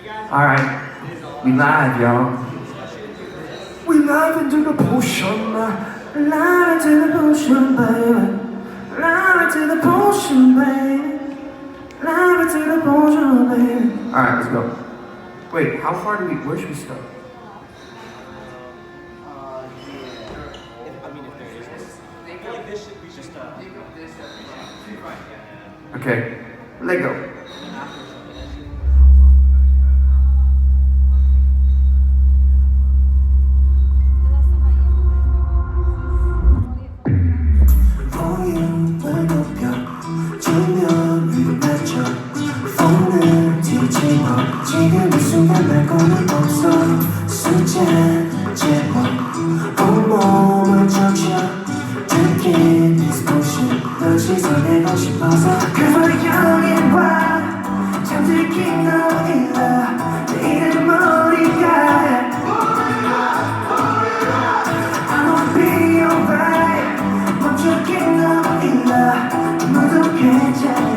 Alright, we live, y'all. We live into the potion, live into the potion, baby. Live into the potion, baby. Live into the potion, baby. Alright, let's go. Wait, how far do we, where should we start? Okay, let go. 지금 이 순간 말고는 없어 술잔 제법 온몸을 적셔 Drinking this potion 널 씻어내고 싶어서 그걸 향해봐 잠들긴 너무 일러 내일은 머리가 I won't be alright 멈추긴 너무 일러 모두 괜찮아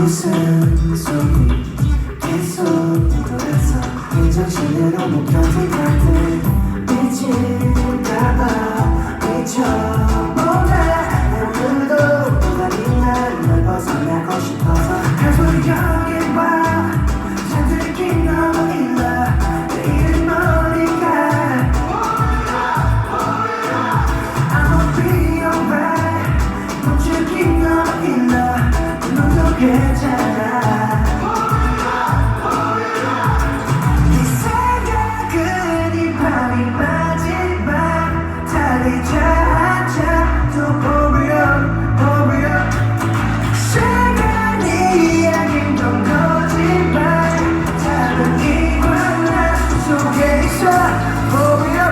무슨 소리 계속 돌아서 이 정신으로 못 견딜 같은 미칠까봐 미쳐보다 오늘도 누가 빛나는 널 벗어나고 싶어서 가슴을 향해 와 잠들긴 너무 일러 내일은 머리가 I won't be alright 멈추긴 너무 일러 눈도 괜찮아 네 생각은 이 밤이 마지막 달리자 한참 또 hurry up 시간이 아닌 건 거짓말 다른 이 관람 속에 있어 hurry up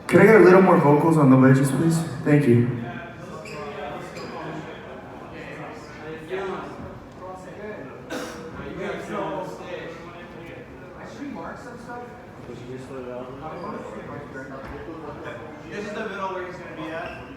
Could I get a little more vocals on the wedges, please? Thank you. This is the middle where he's going to be at.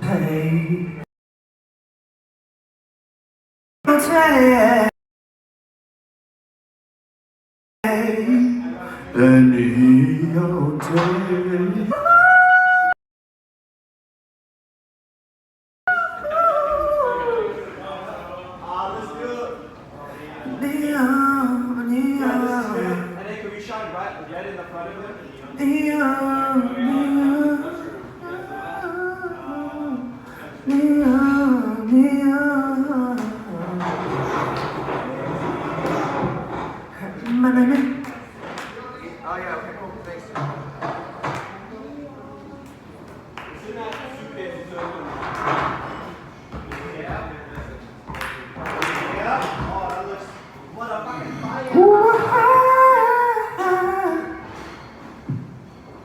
Hey. any old day. Let's do it. Neon, neon, And then can we shine red in the front of it? neon, neon, neon. My name is. Oh yeah, okay, cool, thanks. It's in that suitcase it's open. Yeah. Yeah? Oh, that looks... What a fucking fire!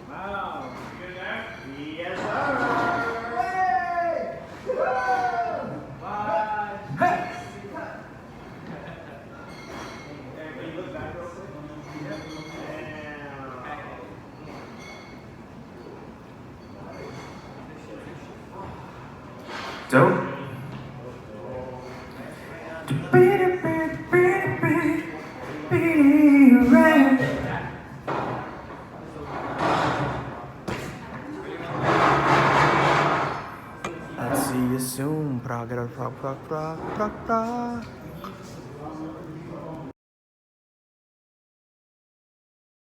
Wow. You good there? Yes, sir! Hey! Bye! Hey! Can you look back real quick? Dope. I'll see you soon, Prague, Prague, Prague, Prague, Prague, Prague.